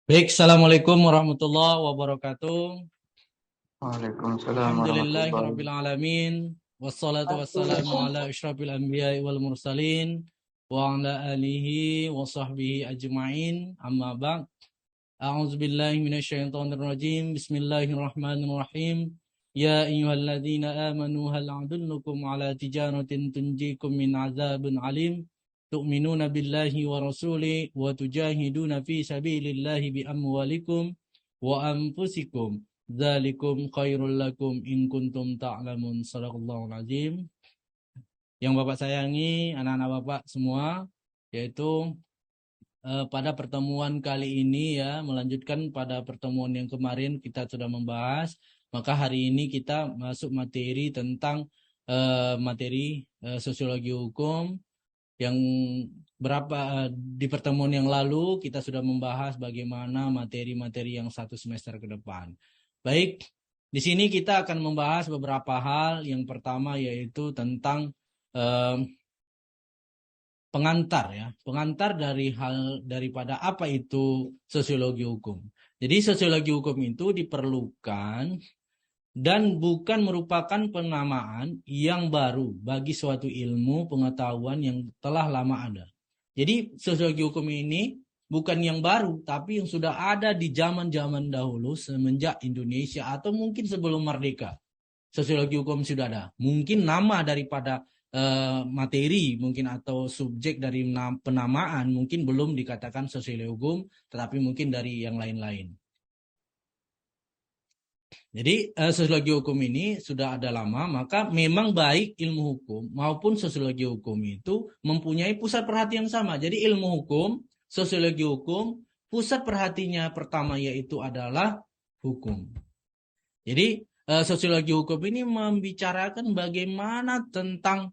Baik, Assalamualaikum warahmatullahi wabarakatuh. Waalaikumsalam warahmatullahi Alhamdulillahirabbil alamin. Wassalatu wassalamu ala asyrafil anbiya'i wal mursalin wa ala alihi wa sahbihi ajma'in. Amma ba'd. A'udzubillahi minasyaitonir rajim. Bismillahirrahmanirrahim. Ya ayyuhalladzina amanu hal adullukum ala tijaratin tunjikum min azabin alim. Tu'minuna billahi wa rasuli wa tujahiduna fi sabilillahi bi amwalikum wa anfusikum. Dzalikum khairul lakum in kuntum ta'lamun. Shadaqallahul azim. Yang Bapak sayangi, anak-anak Bapak semua, yaitu pada pertemuan kali ini ya, melanjutkan pada pertemuan yang kemarin kita sudah membahas, maka hari ini kita masuk materi tentang materi sosiologi hukum yang di pertemuan yang lalu kita sudah membahas bagaimana materi-materi yang satu semester ke depan. Baik, di sini kita akan membahas beberapa hal. Yang pertama yaitu tentang pengantar ya, pengantar daripada apa itu sosiologi hukum. Jadi sosiologi hukum itu diperlukan dan bukan merupakan penamaan yang baru bagi suatu ilmu pengetahuan yang telah lama ada. Jadi sosiologi hukum ini bukan yang baru, tapi yang sudah ada di zaman-zaman dahulu semenjak Indonesia atau mungkin sebelum merdeka. Sosiologi hukum sudah ada. Mungkin nama daripada materi mungkin atau subjek dari penamaan mungkin belum dikatakan sosiologi hukum, tetapi mungkin dari yang lain-lain. Jadi sosiologi hukum ini sudah ada lama, maka memang baik ilmu hukum maupun sosiologi hukum itu mempunyai pusat perhatian sama. Jadi ilmu hukum, sosiologi hukum, pusat perhatiannya pertama yaitu adalah hukum. Jadi sosiologi hukum ini membicarakan bagaimana tentang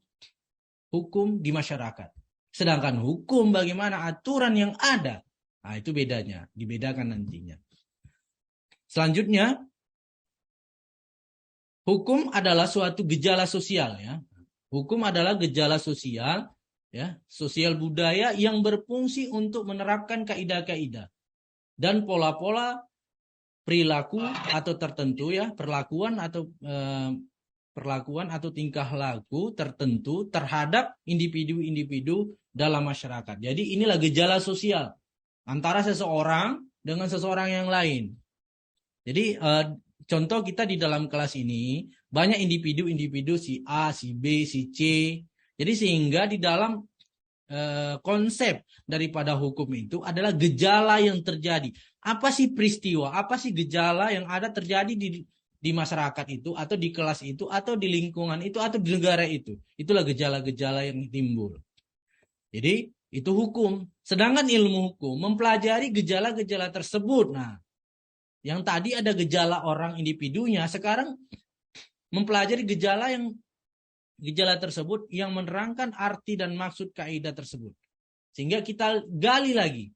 hukum di masyarakat. Sedangkan hukum bagaimana aturan yang ada. Nah, itu bedanya, dibedakan nantinya. Selanjutnya, hukum adalah suatu gejala sosial ya. Hukum adalah gejala sosial ya, sosial budaya yang berfungsi untuk menerapkan kaidah-kaidah dan pola-pola perilaku atau tertentu ya, perlakuan atau tingkah laku tertentu terhadap individu-individu dalam masyarakat. Jadi inilah gejala sosial antara seseorang dengan seseorang yang lain. Jadi contoh kita di dalam kelas ini banyak individu-individu si A, si B, si C. Jadi sehingga di dalam konsep daripada hukum itu adalah gejala yang terjadi. Apa sih peristiwa, apa sih gejala yang ada terjadi di masyarakat itu atau di kelas itu atau di lingkungan itu atau di negara itu. Itulah gejala-gejala yang timbul. Jadi itu hukum. Sedangkan ilmu hukum mempelajari gejala-gejala tersebut. Nah, yang tadi ada gejala orang individunya, sekarang mempelajari gejala tersebut yang menerangkan arti dan maksud kaidah tersebut. Sehingga kita gali lagi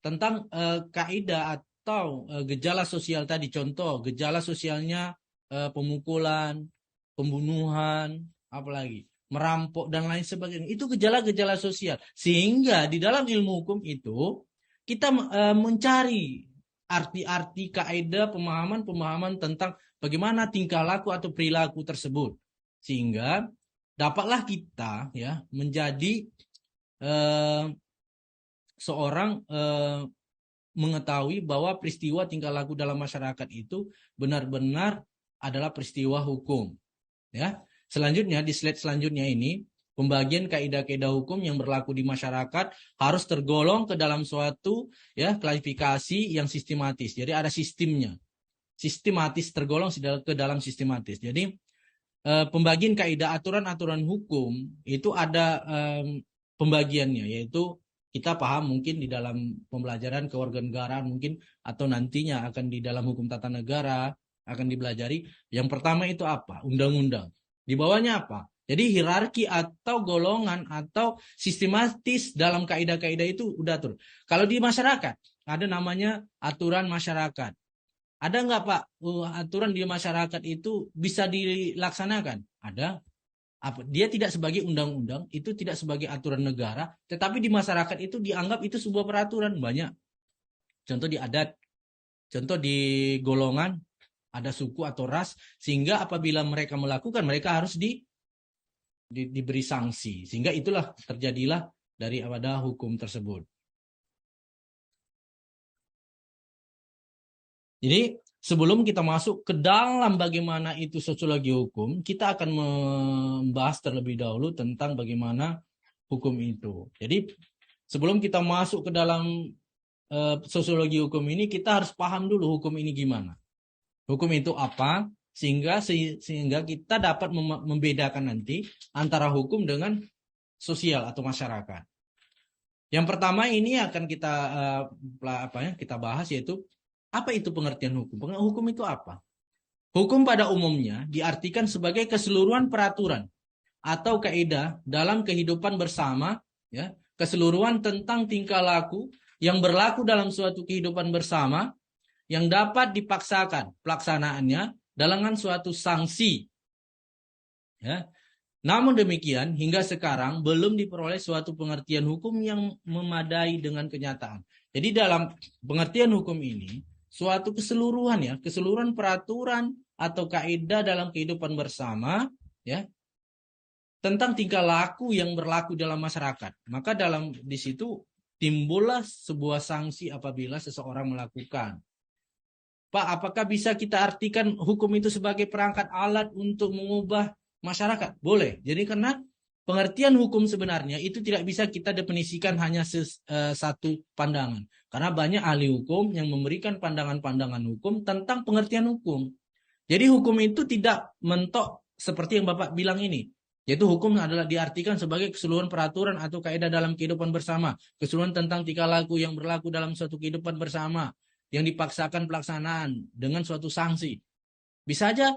tentang kaidah atau gejala sosial tadi. Contoh, gejala sosialnya pemukulan, pembunuhan, apalagi merampok dan lain sebagainya. Itu gejala-gejala sosial. Sehingga di dalam ilmu hukum itu kita mencari arti-arti kaidah, pemahaman-pemahaman tentang bagaimana tingkah laku atau perilaku tersebut. Sehingga dapatlah kita ya menjadi seorang mengetahui bahwa peristiwa tingkah laku dalam masyarakat itu benar-benar adalah peristiwa hukum. Ya. Selanjutnya di slide selanjutnya ini pembagian kaidah-kaidah hukum yang berlaku di masyarakat harus tergolong ke dalam suatu ya klasifikasi yang sistematis. Jadi ada sistemnya. Sistematis tergolong ke dalam sistematis. Jadi pembagian kaidah aturan-aturan hukum itu ada pembagiannya, yaitu kita paham mungkin di dalam pembelajaran kewarganegaraan mungkin atau nantinya akan di dalam hukum tata negara akan dipelajari. Yang pertama itu apa? Undang-undang. Di bawahnya apa? Jadi hierarki atau golongan atau sistematis dalam kaidah-kaidah itu udah atur. Kalau di masyarakat ada namanya aturan masyarakat. Ada nggak Pak aturan di masyarakat itu bisa dilaksanakan? Ada. Dia tidak sebagai undang-undang, itu tidak sebagai aturan negara, tetapi di masyarakat itu dianggap itu sebuah peraturan. Banyak. contoh di adat, contoh di golongan, ada suku atau ras, sehingga apabila mereka melakukan, mereka harus diberi sanksi. Sehingga itulah terjadilah dari ada hukum tersebut. Jadi sebelum kita masuk ke dalam bagaimana itu sosiologi hukum, kita akan membahas terlebih dahulu tentang bagaimana hukum itu. Jadi sebelum kita masuk ke dalam sosiologi hukum ini, kita harus paham dulu hukum ini gimana. Hukum itu apa, sehingga kita dapat membedakan nanti antara hukum dengan sosial atau masyarakat. Yang pertama ini akan kita bahas, yaitu apa itu pengertian hukum? Hukum itu apa? Hukum pada umumnya diartikan sebagai keseluruhan peraturan atau kaidah dalam kehidupan bersama, ya, keseluruhan tentang tingkah laku yang berlaku dalam suatu kehidupan bersama yang dapat dipaksakan pelaksanaannya dengan suatu sanksi. Ya. Namun demikian, hingga sekarang belum diperoleh suatu pengertian hukum yang memadai dengan kenyataan. Jadi dalam pengertian hukum ini, suatu keseluruhan, ya, keseluruhan peraturan atau kaidah dalam kehidupan bersama, ya, tentang tingkah laku yang berlaku dalam masyarakat. Maka di situ timbullah sebuah sanksi apabila seseorang melakukan. Pak, apakah bisa kita artikan hukum itu sebagai perangkat alat untuk mengubah masyarakat? Boleh. Jadi karena pengertian hukum sebenarnya itu tidak bisa kita definisikan hanya satu pandangan. Karena banyak ahli hukum yang memberikan pandangan-pandangan hukum tentang pengertian hukum. Jadi hukum itu tidak mentok seperti yang Bapak bilang ini. Yaitu hukum adalah diartikan sebagai keseluruhan peraturan atau kaidah dalam kehidupan bersama. Keseluruhan tentang tingkah laku yang berlaku dalam suatu kehidupan bersama. Yang dipaksakan pelaksanaan dengan suatu sanksi. Bisa aja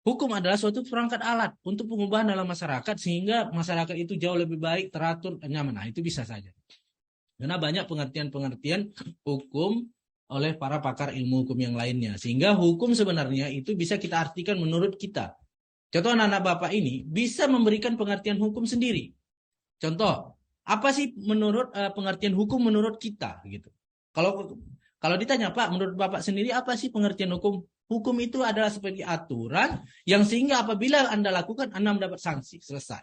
hukum adalah suatu perangkat alat untuk pengubahan dalam masyarakat sehingga masyarakat itu jauh lebih baik, teratur, dan nyaman. Nah, itu bisa saja. Karena banyak pengertian-pengertian hukum oleh para pakar ilmu hukum yang lainnya. Sehingga hukum sebenarnya itu bisa kita artikan menurut kita. Contoh anak-anak Bapak ini bisa memberikan pengertian hukum sendiri. Contoh, apa sih menurut pengertian hukum menurut kita gitu. Kalau ditanya, Pak, menurut Bapak sendiri apa sih pengertian hukum? Hukum itu adalah seperti aturan yang sehingga apabila Anda lakukan, Anda mendapat sanksi. Selesai.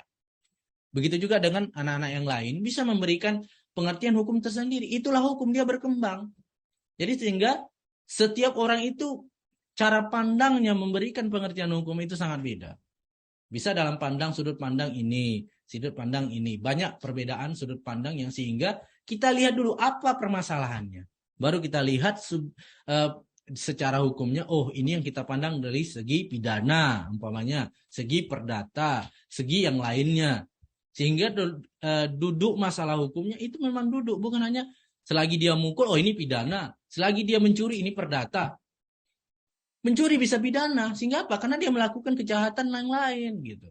Begitu juga dengan anak-anak yang lain bisa memberikan pengertian hukum tersendiri. Itulah hukum, dia berkembang. Jadi sehingga setiap orang itu cara pandangnya memberikan pengertian hukum itu sangat beda. Bisa dalam sudut pandang ini, sudut pandang ini. Banyak perbedaan sudut pandang yang sehingga kita lihat dulu apa permasalahannya. Baru kita lihat secara hukumnya, oh ini yang kita pandang dari segi pidana, umpamanya, segi perdata, segi yang lainnya. Sehingga duduk masalah hukumnya itu memang duduk, bukan hanya selagi dia mukul, oh ini pidana, selagi dia mencuri ini perdata. Mencuri bisa pidana, sehingga apa? Karena dia melakukan kejahatan yang lain gitu.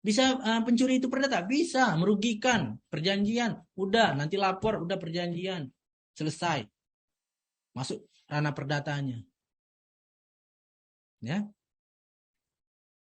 Bisa pencuri itu perdata? Bisa, merugikan, perjanjian, udah nanti lapor, udah perjanjian. Selesai. Masuk ranah perdatanya. Ya.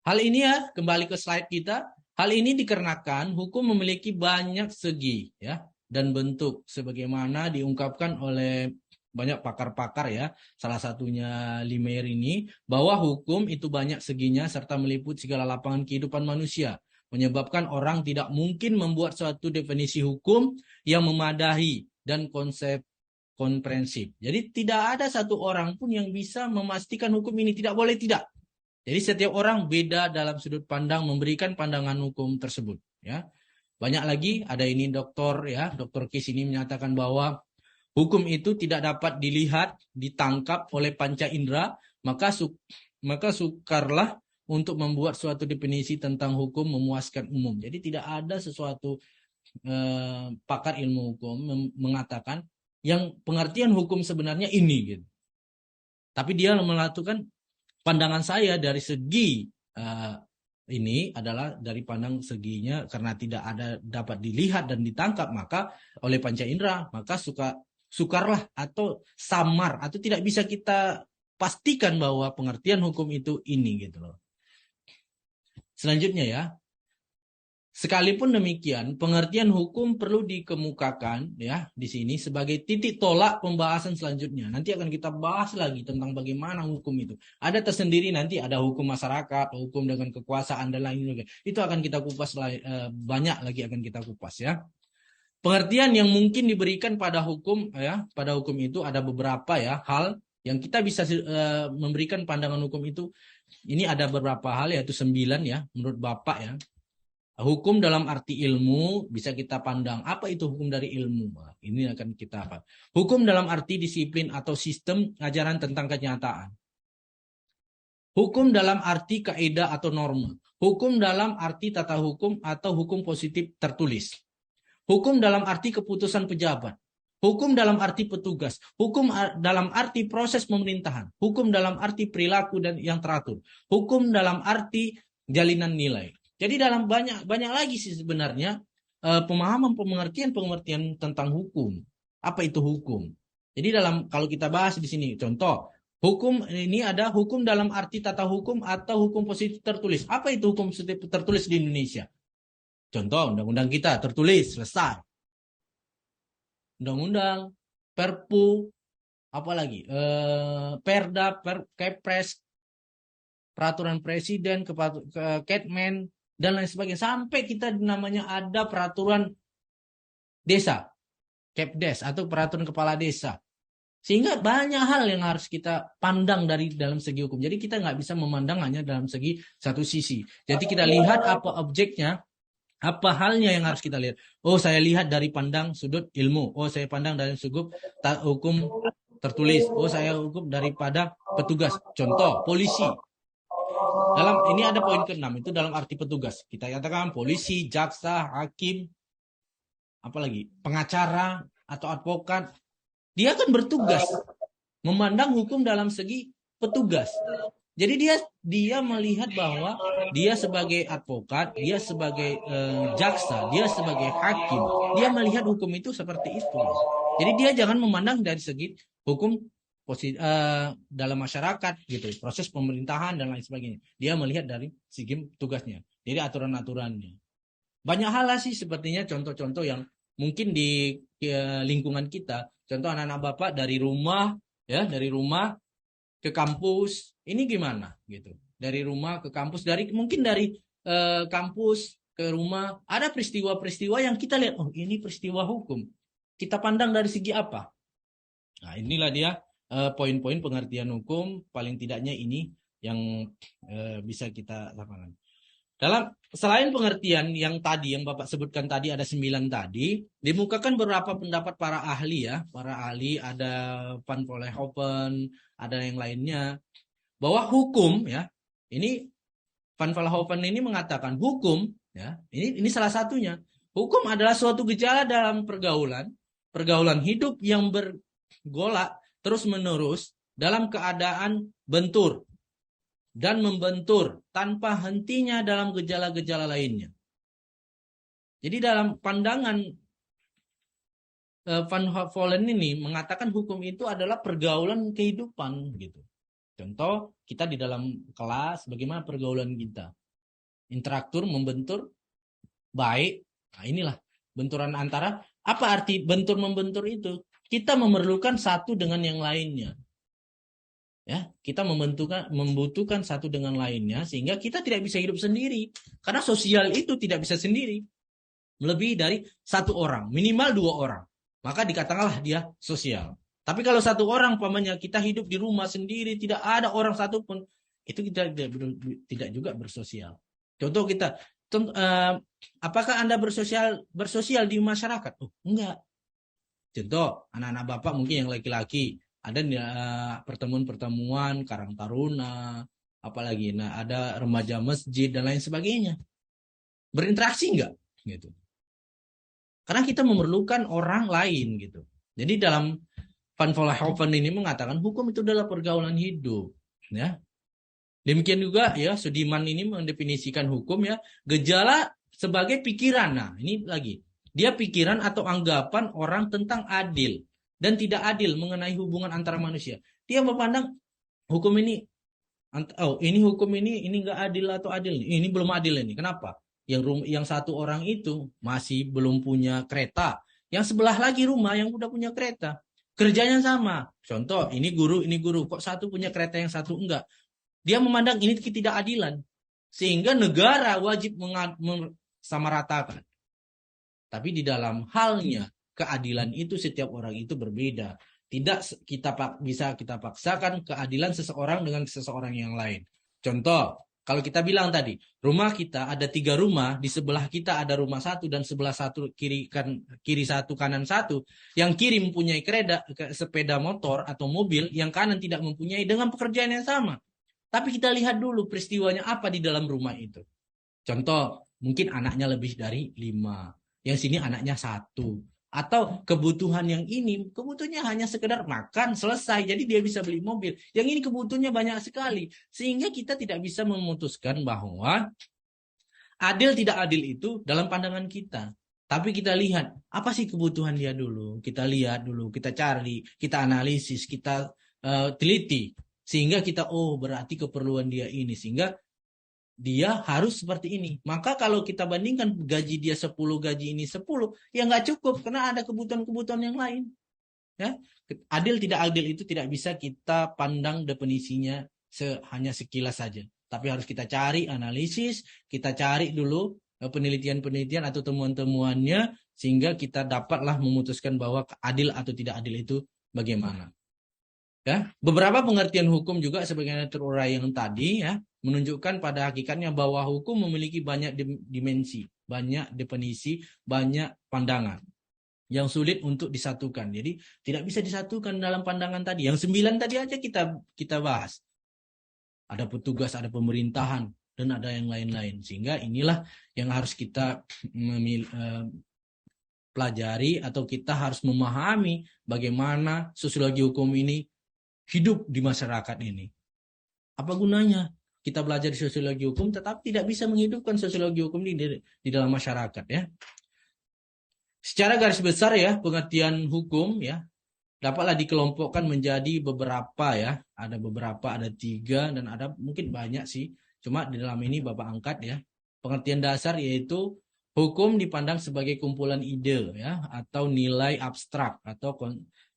Hal ini ya, kembali ke slide kita. Hal ini dikarenakan hukum memiliki banyak segi ya dan bentuk sebagaimana diungkapkan oleh banyak pakar-pakar ya. Salah satunya Limeyer ini bahwa hukum itu banyak seginya serta meliputi segala lapangan kehidupan manusia, menyebabkan orang tidak mungkin membuat suatu definisi hukum yang memadai dan konsep komprehensif. Jadi tidak ada satu orang pun yang bisa memastikan hukum ini tidak boleh tidak. Jadi setiap orang beda dalam sudut pandang memberikan pandangan hukum tersebut. Ya, banyak lagi ada ini Dr. Kis ini menyatakan bahwa hukum itu tidak dapat dilihat, ditangkap oleh panca indera, maka sukarlah untuk membuat suatu definisi tentang hukum memuaskan umum. Jadi tidak ada sesuatu pakar ilmu hukum mengatakan yang pengertian hukum sebenarnya ini gitu. Tapi dia melakukan pandangan saya dari segi ini adalah dari pandang seginya karena tidak ada dapat dilihat dan ditangkap maka oleh panca indera maka sukarlah atau samar atau tidak bisa kita pastikan bahwa pengertian hukum itu ini gitu loh. Selanjutnya ya. Sekalipun demikian, pengertian hukum perlu dikemukakan ya di sini sebagai titik tolak pembahasan selanjutnya. Nanti akan kita bahas lagi tentang bagaimana hukum itu. Ada tersendiri nanti, ada hukum masyarakat, hukum dengan kekuasaan dan lain-lain. Itu akan kita kupas banyak lagi akan kita kupas ya. Pengertian yang mungkin diberikan pada hukum ya, pada hukum itu ada beberapa ya hal yang kita bisa memberikan pandangan hukum itu. Ini ada beberapa hal yaitu 9 ya menurut Bapak ya. Hukum dalam arti ilmu bisa kita pandang apa itu hukum dari ilmu. Ini akan kita apa? Hukum dalam arti disiplin atau sistem ajaran tentang kenyataan. Hukum dalam arti kaidah atau norma. Hukum dalam arti tata hukum atau hukum positif tertulis. Hukum dalam arti keputusan pejabat. Hukum dalam arti petugas. Hukum dalam arti proses pemerintahan. Hukum dalam arti perilaku dan yang teratur. Hukum dalam arti jalinan nilai. Jadi dalam banyak lagi sih sebenarnya pemahaman pengertian tentang hukum. Apa itu hukum? Jadi kalau kita bahas di sini contoh, hukum ini ada hukum dalam arti tata hukum atau hukum positif tertulis. Apa itu hukum positif tertulis di Indonesia? Contoh undang-undang kita tertulis, selesai. Undang-undang, Perpu, apalagi Perda, Kepres, peraturan presiden, Ketmen, dan lain sebagainya. Sampai kita namanya ada peraturan desa, Kepdes, atau peraturan kepala desa. Sehingga banyak hal yang harus kita pandang dari dalam segi hukum. Jadi kita nggak bisa memandang hanya dalam segi satu sisi. Jadi kita lihat apa objeknya, apa halnya yang harus kita lihat. Oh, saya lihat dari pandang sudut ilmu. Oh, saya pandang dari sudut hukum tertulis. Oh, saya hukum daripada petugas. Contoh, polisi. Ini ada poin ke-6, itu dalam arti petugas. Kita katakan polisi, jaksa, hakim, apalagi pengacara atau advokat. Dia akan bertugas memandang hukum dalam segi petugas. Jadi dia melihat bahwa dia sebagai advokat, dia sebagai jaksa, dia sebagai hakim, dia melihat hukum itu seperti itu. Jadi dia jangan memandang dari segi hukum dalam masyarakat gitu, proses pemerintahan dan lain sebagainya. Dia melihat dari segi tugasnya, jadi aturan-aturannya. Banyak hal sih sepertinya contoh-contoh yang mungkin di lingkungan kita. Contoh anak-anak Bapak dari rumah ke kampus, ini gimana gitu? Dari rumah ke kampus, mungkin dari kampus ke rumah ada peristiwa-peristiwa yang kita lihat, oh ini peristiwa hukum. Kita pandang dari segi apa? Nah, inilah dia poin-poin pengertian hukum, paling tidaknya ini yang bisa kita lakukan. Selain pengertian yang Bapak sebutkan tadi ada 9 tadi, dimukakan beberapa pendapat para ahli ya. Para ahli ada Van Vollenhoven, ada yang lainnya. Bahwa hukum ya, ini Van Vollenhoven ini mengatakan hukum ya, ini salah satunya. Hukum adalah suatu gejala dalam pergaulan hidup yang bergolak terus-menerus dalam keadaan bentur dan membentur tanpa hentinya dalam gejala-gejala lainnya. Jadi dalam pandangan Van Vollen ini mengatakan hukum itu adalah pergaulan kehidupan gitu. Contoh kita di dalam kelas bagaimana pergaulan kita. Interaktur, membentur, baik. Nah itulah benturan antara, apa arti bentur-membentur itu? Kita memerlukan satu dengan yang lainnya. Ya, kita membutuhkan satu dengan lainnya sehingga kita tidak bisa hidup sendiri. Karena sosial itu tidak bisa sendiri. Lebih dari satu orang, minimal 2 orang. Maka dikatakanlah dia sosial. Tapi kalau satu orang pamannya kita hidup di rumah sendiri, tidak ada orang satupun, itu kita tidak juga bersosial. Contoh kita, apakah Anda bersosial di masyarakat? Oh, enggak. Contoh, anak-anak Bapak mungkin yang laki-laki, ada pertemuan-pertemuan Karang Taruna, apalagi ada remaja masjid dan lain sebagainya. Berinteraksi enggak gitu. Karena kita memerlukan orang lain gitu. Jadi dalam Van Vollenhoven ini mengatakan hukum itu adalah pergaulan hidup, ya. Demikian juga ya Sudiman ini mendefinisikan hukum ya gejala sebagai pikiran. Nah, ini lagi. Dia pikiran atau anggapan orang tentang adil dan tidak adil mengenai hubungan antara manusia. Dia memandang hukum ini, hukum ini enggak adil atau adil. Ini belum adil ini. Kenapa? yang satu orang itu masih belum punya kereta, yang sebelah lagi rumah yang udah punya kereta. Kerjanya sama. Contoh, ini guru, kok satu punya kereta yang satu enggak. Dia memandang ini ketidakadilan. Sehingga negara wajib mensamaratakan. Tapi di dalam halnya keadilan itu setiap orang itu berbeda. Tidak bisa kita paksakan keadilan seseorang dengan seseorang yang lain. Contoh, kalau kita bilang tadi, rumah kita ada 3 rumah, di sebelah kita ada rumah satu dan sebelah satu kiri satu kanan satu. Yang kiri mempunyai sepeda motor atau mobil, yang kanan tidak mempunyai dengan pekerjaan yang sama. Tapi kita lihat dulu peristiwanya apa di dalam rumah itu. Contoh, mungkin anaknya lebih dari 5. Yang sini anaknya 1. Atau kebutuhan yang ini, kebutuhannya hanya sekedar makan, selesai. Jadi dia bisa beli mobil. Yang ini kebutuhannya banyak sekali. Sehingga kita tidak bisa memutuskan bahwa adil tidak adil itu dalam pandangan kita. Tapi kita lihat, apa sih kebutuhan dia dulu. Kita lihat dulu, kita cari, kita analisis, kita teliti. Sehingga kita, berarti keperluan dia ini. Sehingga dia harus seperti ini. Maka kalau kita bandingkan gaji dia 10, gaji ini 10, ya nggak cukup karena ada kebutuhan-kebutuhan yang lain. Ya, adil tidak adil itu tidak bisa kita pandang definisinya hanya sekilas saja. Tapi harus kita cari analisis, kita cari dulu penelitian-penelitian atau temuan-temuannya sehingga kita dapatlah memutuskan bahwa adil atau tidak adil itu bagaimana. Ya, beberapa pengertian hukum juga sebagaimana terurai yang tadi ya menunjukkan pada hakikatnya bahwa hukum memiliki banyak dimensi, banyak definisi, banyak pandangan yang sulit untuk disatukan. Jadi tidak bisa disatukan dalam pandangan tadi. Yang 9 tadi aja kita bahas. Ada petugas, ada pemerintahan, dan ada yang lain-lain. Sehingga inilah yang harus kita pelajari atau kita harus memahami bagaimana sosiologi hukum ini hidup di masyarakat ini. Apa gunanya kita belajar di sosiologi hukum tetapi tidak bisa menghidupkan sosiologi hukum di dalam masyarakat ya. Secara garis besar ya, pengertian hukum ya dapatlah dikelompokkan menjadi beberapa ya. Ada beberapa, ada 3 dan ada mungkin banyak sih. Cuma di dalam ini Bapak angkat ya. Pengertian dasar yaitu hukum dipandang sebagai kumpulan ide ya atau nilai abstrak atau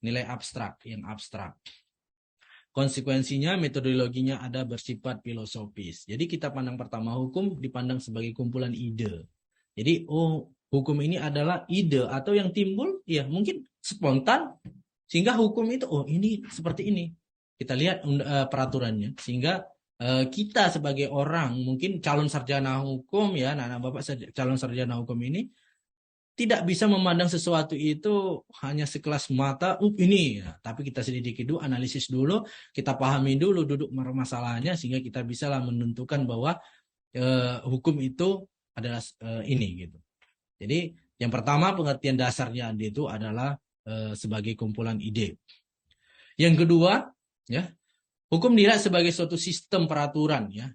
nilai abstrak yang abstrak. Konsekuensinya, metodologinya ada bersifat filosofis. Jadi kita pandang pertama hukum dipandang sebagai kumpulan ide. Jadi hukum ini adalah ide atau yang timbul ya mungkin spontan sehingga hukum itu ini seperti ini. Kita lihat peraturannya sehingga kita sebagai orang mungkin calon sarjana hukum ya anak-anak Bapak calon sarjana hukum ini tidak bisa memandang sesuatu itu hanya sekelas mata, ini ya. Tapi kita selidiki dulu, analisis dulu, kita pahami dulu duduk masalahnya sehingga kita bisa lah menentukan bahwa hukum itu adalah ini gitu. Jadi yang pertama pengertian dasarnya itu adalah sebagai kumpulan ide. Yang kedua, ya hukum dilihat sebagai suatu sistem peraturan ya.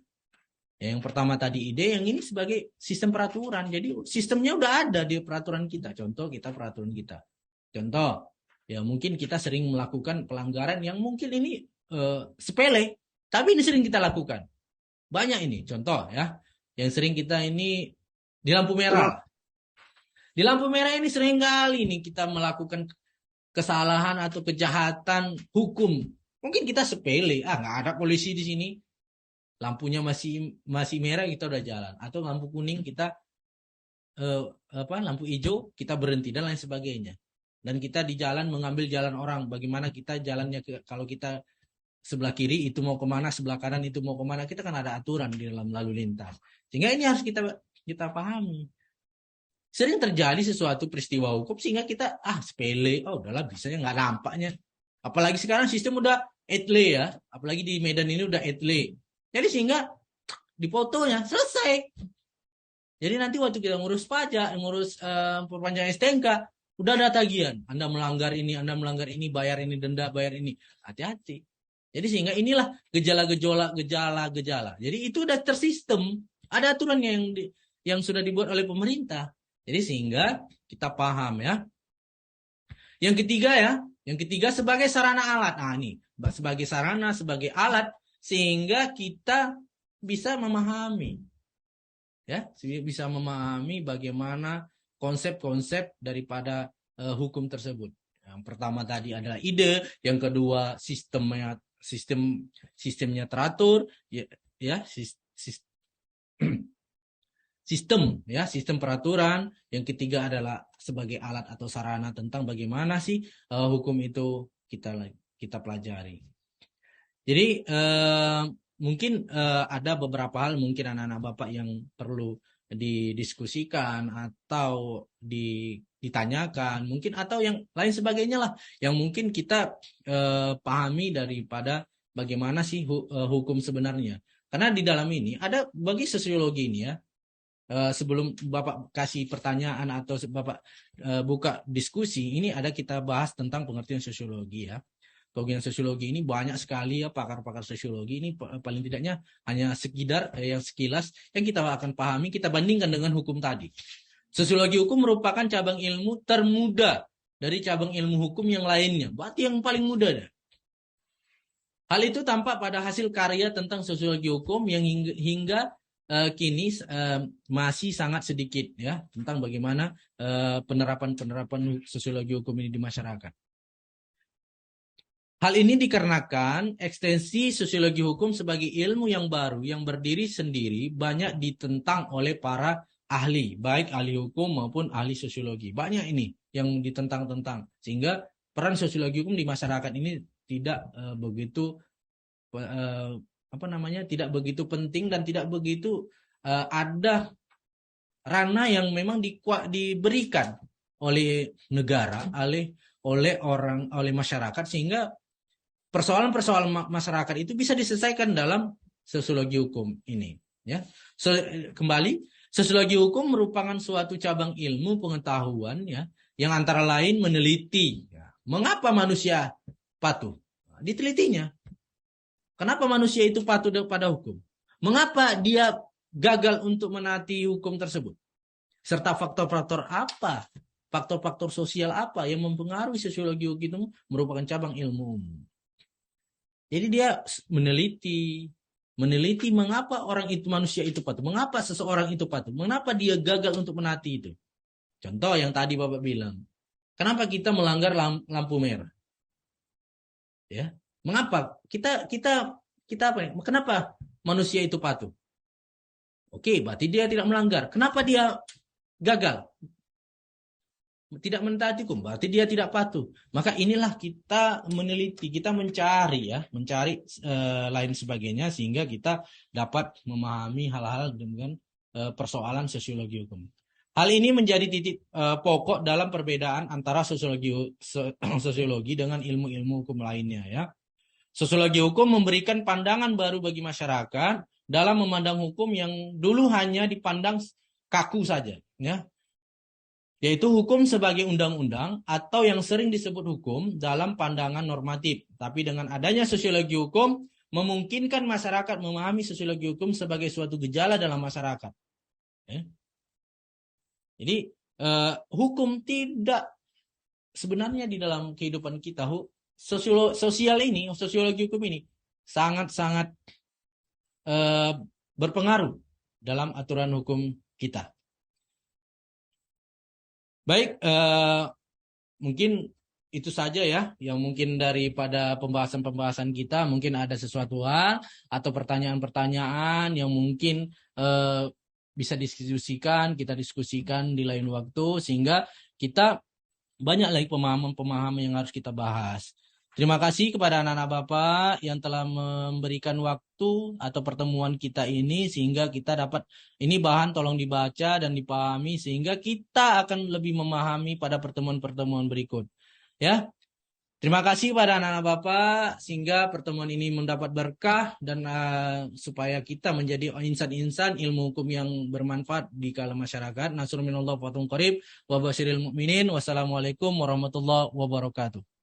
Yang pertama tadi ide, yang ini sebagai sistem peraturan. Jadi sistemnya udah ada di peraturan kita. Contoh peraturan kita. Contoh, ya mungkin kita sering melakukan pelanggaran yang mungkin ini sepele, tapi ini sering kita lakukan. Banyak ini. Contoh ya, yang sering kita ini di lampu merah. Di lampu merah ini sering kali ini kita melakukan kesalahan atau kejahatan hukum. Mungkin kita sepele, nggak ada polisi di sini. Lampunya masih merah kita udah jalan atau lampu kuning kita lampu hijau kita berhenti dan lain sebagainya. Dan kita di jalan mengambil jalan orang. Bagaimana kita jalannya kalau kita sebelah kiri itu mau kemana, sebelah kanan itu mau kemana, kita kan ada aturan di dalam lalu lintas. Sehingga ini harus kita pahami. Sering terjadi sesuatu peristiwa hukum sehingga kita sepele, udahlah bisanya nggak nampaknya. Apalagi sekarang sistem udah etle ya, apalagi di Medan ini udah etle. Jadi sehingga di fotonya selesai. Jadi nanti waktu kita ngurus pajak, ngurus perpanjangan STNK, udah ada tagihan. Anda melanggar ini, bayar ini denda, bayar ini. Hati-hati. Jadi sehingga inilah gejala-gejala. Jadi itu udah tersistem. Ada aturannya yang sudah dibuat oleh pemerintah. Jadi sehingga kita paham ya. Yang ketiga sebagai sarana alat. Nah ini, sebagai sarana, sebagai alat, sehingga kita bisa memahami ya, bisa memahami bagaimana konsep-konsep daripada hukum tersebut. Yang pertama tadi adalah ide, yang kedua sistemnya teratur, sistem peraturan, yang ketiga adalah sebagai alat atau sarana tentang bagaimana sih hukum itu kita pelajari. Jadi mungkin ada beberapa hal mungkin anak-anak Bapak yang perlu didiskusikan atau ditanyakan mungkin, atau yang lain sebagainya lah yang mungkin kita pahami daripada bagaimana sih hukum sebenarnya. Karena di dalam ini ada, bagi sosiologi ini ya, sebelum Bapak kasih pertanyaan atau Bapak buka diskusi, ini ada kita bahas tentang pengertian sosiologi ya. Pengertian sosiologi ini banyak sekali ya, pakar-pakar sosiologi ini paling tidaknya hanya sekedar yang sekilas yang kita akan pahami, kita bandingkan dengan hukum tadi. Sosiologi hukum merupakan cabang ilmu termuda dari cabang ilmu hukum yang lainnya, berarti yang paling muda dah. Hal itu tampak pada hasil karya tentang sosiologi hukum yang hingga kini masih sangat sedikit ya, tentang bagaimana penerapan sosiologi hukum ini di masyarakat. Hal ini dikarenakan ekstensi sosiologi hukum sebagai ilmu yang baru yang berdiri sendiri banyak ditentang oleh para ahli, baik ahli hukum maupun ahli sosiologi. Banyak ini yang ditentang-tentang, sehingga peran sosiologi hukum di masyarakat ini tidak begitu tidak begitu penting dan tidak begitu ada ranah yang memang diberikan oleh negara, oleh masyarakat, sehingga persoalan-persoalan masyarakat itu bisa diselesaikan dalam sosiologi hukum ini. Ya, kembali, sosiologi hukum merupakan suatu cabang ilmu pengetahuan ya, yang antara lain meneliti mengapa manusia patuh. Ditelitinya. Kenapa manusia itu patuh pada hukum? Mengapa dia gagal untuk menaati hukum tersebut? Serta faktor-faktor apa? Faktor-faktor sosial apa yang mempengaruhi sosiologi hukum itu merupakan cabang ilmu umum. Jadi dia meneliti mengapa orang itu, manusia itu patuh, mengapa seseorang itu patuh, mengapa dia gagal untuk menaati itu. Contoh yang tadi Bapak bilang, kenapa kita melanggar lampu merah? Ya, mengapa kita apa ya? Kenapa manusia itu patuh? Oke, berarti dia tidak melanggar. Kenapa dia gagal? Tidak mentaati hukum, berarti dia tidak patuh. Maka inilah kita meneliti, kita mencari lain sebagainya, sehingga kita dapat memahami hal-hal dengan persoalan sosiologi hukum. Hal ini menjadi titik pokok dalam perbedaan antara sosiologi dengan ilmu-ilmu hukum lainnya ya. Sosiologi hukum memberikan pandangan baru bagi masyarakat dalam memandang hukum yang dulu hanya dipandang kaku saja ya. Yaitu hukum sebagai undang-undang atau yang sering disebut hukum dalam pandangan normatif. Tapi dengan adanya sosiologi hukum, memungkinkan masyarakat memahami sosiologi hukum sebagai suatu gejala dalam masyarakat. Jadi hukum tidak sebenarnya di dalam kehidupan kita, sosiologi hukum ini sangat-sangat berpengaruh dalam aturan hukum kita. Baik, mungkin itu saja ya, yang mungkin daripada pembahasan kita. Mungkin ada sesuatu hal atau pertanyaan-pertanyaan yang mungkin bisa kita diskusikan di lain waktu, sehingga kita banyak lagi pemahaman yang harus kita bahas. Terima kasih kepada anak-anak Bapak yang telah memberikan waktu atau pertemuan kita ini, sehingga kita dapat, ini bahan tolong dibaca dan dipahami, sehingga kita akan lebih memahami pada pertemuan-pertemuan berikut. Ya, terima kasih kepada anak-anak Bapak, sehingga pertemuan ini mendapat berkah dan supaya kita menjadi insan-insan ilmu hukum yang bermanfaat di kalangan masyarakat. Nasrul minallah wa fatun qarib wa basyiril mu'minin. Wassalamualaikum warahmatullahi wabarakatuh.